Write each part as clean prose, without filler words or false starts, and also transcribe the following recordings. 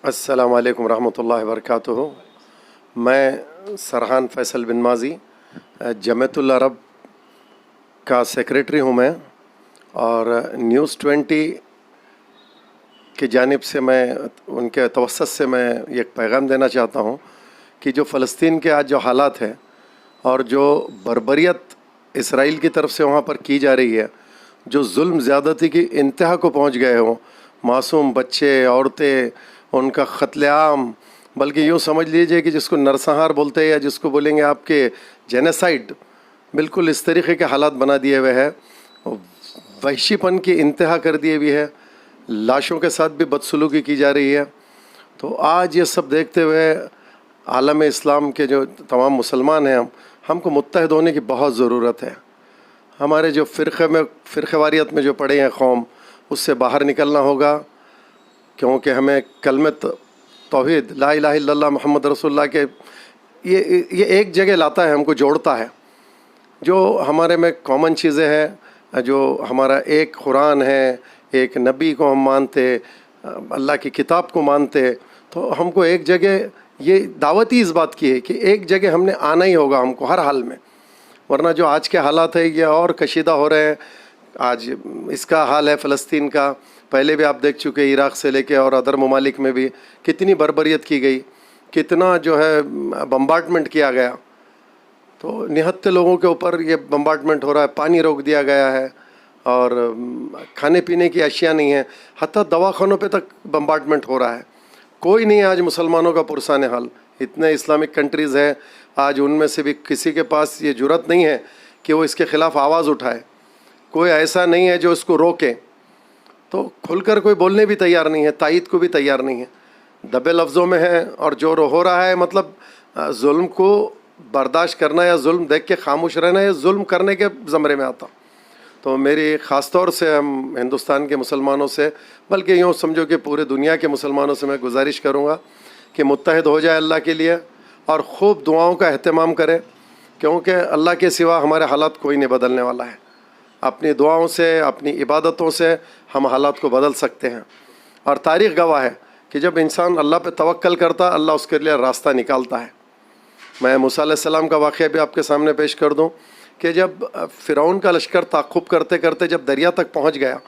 السلام علیکم ورحمۃ اللہ وبرکاتہ۔ میں سرحان فیصل بن ماضی جمعیت العرب کا سیکریٹری ہوں میں، اور نیوز 20 کی جانب سے میں ان کے توسط سے میں یہ پیغام دینا چاہتا ہوں کہ جو فلسطین کے آج جو حالات ہیں اور جو بربریت اسرائیل کی طرف سے وہاں پر کی جا رہی ہے، جو ظلم زیادتی کی انتہا کو پہنچ گئے ہوں، معصوم بچے، عورتیں، ان کا قتل عام، بلکہ یوں سمجھ لیجئے کہ جس کو نرسنہار بولتے ہیں یا جس کو بولیں گے آپ کے جینیسائڈ، بالکل اس طریقے کے حالات بنا دیے ہوئے ہیں، وحشی پن کی انتہا کر دیے ہوئی ہے، لاشوں کے ساتھ بھی بدسلوکی کی جا رہی ہے۔ تو آج یہ سب دیکھتے ہوئے عالم اسلام کے جو تمام مسلمان ہیں، ہم کو متحد ہونے کی بہت ضرورت ہے۔ ہمارے جو فرقہ واریت میں جو پڑے ہیں قوم، اس سے باہر نکلنا ہوگا، کیونکہ ہمیں کلمت توحید لا الہ الا اللہ محمد رسول اللہ کے یہ ایک جگہ لاتا ہے، ہم کو جوڑتا ہے۔ جو ہمارے میں کامن چیزیں ہیں، جو ہمارا ایک قرآن ہے، ایک نبی کو ہم مانتے، اللہ کی کتاب کو مانتے، تو ہم کو ایک جگہ یہ دعوت ہی اس بات کی ہے کہ ایک جگہ ہم نے آنا ہی ہوگا ہم کو ہر حال میں، ورنہ جو آج کے حالات ہیں یہ اور کشیدہ ہو رہے ہیں۔ آج اس کا حال ہے فلسطین کا، پہلے بھی آپ دیکھ چکے، عراق سے لے کے اور ادر ممالک میں بھی کتنی بربریت کی گئی، کتنا جو ہے بمبارڈمنٹ کیا گیا۔ تو نہتے لوگوں کے اوپر یہ بمبارڈمنٹ ہو رہا ہے، پانی روک دیا گیا ہے، اور کھانے پینے کی اشیاء نہیں ہیں، حتیٰ دواخانوں پہ تک بمبارڈمنٹ ہو رہا ہے۔ کوئی نہیں ہے آج مسلمانوں کا پرسان حال۔ اتنے اسلامک کنٹریز ہیں، آج ان میں سے بھی کسی کے پاس یہ جرأت نہیں ہے کہ وہ اس کے خلاف آواز اٹھائے، کوئی ایسا نہیں ہے جو اس کو روکے۔ تو کھل کر کوئی بولنے بھی تیار نہیں ہے، تائید کو بھی تیار نہیں ہے، دبے لفظوں میں ہے، اور جو ہو رہا ہے مطلب ظلم کو برداشت کرنا یا ظلم دیکھ کے خاموش رہنا یا ظلم کرنے کے زمرے میں آتا۔ تو میری خاص طور سے ہم ہندوستان کے مسلمانوں سے، بلکہ یوں سمجھو کہ پورے دنیا کے مسلمانوں سے میں گزارش کروں گا کہ متحد ہو جائے اللہ کے لیے، اور خوب دعاؤں کا اہتمام کرے، کیونکہ اللہ کے سوا ہمارے حالات کوئی نہیں بدلنے والا ہے۔ اپنی دعاؤں سے، اپنی عبادتوں سے ہم حالات کو بدل سکتے ہیں، اور تاریخ گواہ ہے کہ جب انسان اللہ پہ توکل کرتا، اللہ اس کے لیے راستہ نکالتا ہے۔ میں موسیٰ علیہ السلام کا واقعہ بھی آپ کے سامنے پیش کر دوں کہ جب فرعون کا لشکر تعقب کرتے کرتے جب دریا تک پہنچ گیا،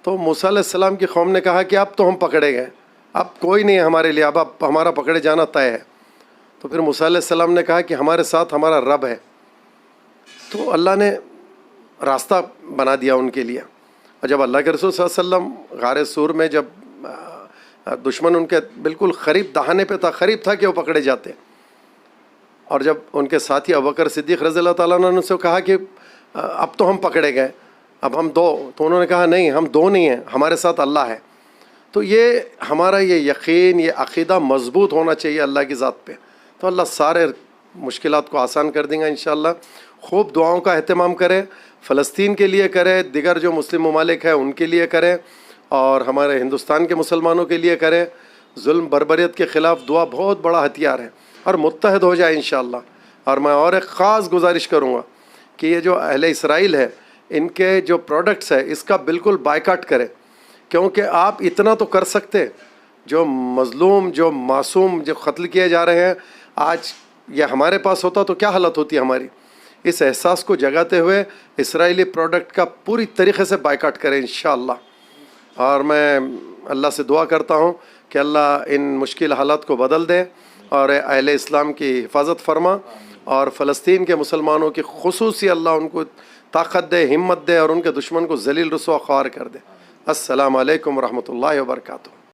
تو موسیٰ علیہ السلام کی قوم نے کہا کہ اب تو ہم پکڑے گئے، اب کوئی نہیں ہے ہمارے لیے، اب ہمارا پکڑے جانا طے ہے۔ تو پھر موسیٰ علیہ السلام نے کہا کہ ہمارے ساتھ ہمارا رب ہے۔ تو اللہ نے راستہ بنا دیا ان کے لیے۔ اور جب اللہ کے رسول صلی اللہ علیہ وسلم غار سور میں جب دشمن ان کے بالکل قریب دہانے پہ تھا، قریب تھا کہ وہ پکڑے جاتے، اور جب ان کے ساتھی ابوبکر صدیق رضی اللہ تعالیٰ عنہ نے ان سے کہا کہ اب تو ہم پکڑے گئے، اب ہم دو، تو انہوں نے کہا نہیں، ہم دو نہیں ہیں، ہمارے ساتھ اللہ ہے۔ تو یہ ہمارا یہ یقین، یہ عقیدہ مضبوط ہونا چاہیے اللہ کی ذات پہ، تو اللہ سارے مشکلات کو آسان کر دیں گا انشاءاللہ۔ خوب دعاؤں کا اہتمام کرے، فلسطین کے لیے کرے، دیگر جو مسلم ممالک ہیں ان کے لیے کرے، اور ہمارے ہندوستان کے مسلمانوں کے لیے کرے۔ ظلم بربریت کے خلاف دعا بہت بڑا ہتھیار ہے، اور متحد ہو جائے انشاءاللہ۔ اور میں اور ایک خاص گزارش کروں گا کہ یہ جو اہل اسرائیل ہے، ان کے جو پروڈکٹس ہے اس کا بالکل بائیکاٹ کرے، کیونکہ آپ اتنا تو کر سکتے، جو مظلوم، جو معصوم، جو قتل کیے جا رہے ہیں، آج یہ ہمارے پاس ہوتا تو کیا حالت ہوتی ہماری۔ اس احساس کو جگاتے ہوئے اسرائیلی پروڈکٹ کا پوری طریقے سے بائیکاٹ کریں انشاءاللہ۔ اور میں اللہ سے دعا کرتا ہوں کہ اللہ ان مشکل حالات کو بدل دے، اور اہل اسلام کی حفاظت فرما، اور فلسطین کے مسلمانوں کی خصوصی اللہ ان کو طاقت دے، ہمت دے، اور ان کے دشمن کو ذلیل رسوا خوار کر دے۔ السلام علیکم ورحمۃ اللہ وبرکاتہ۔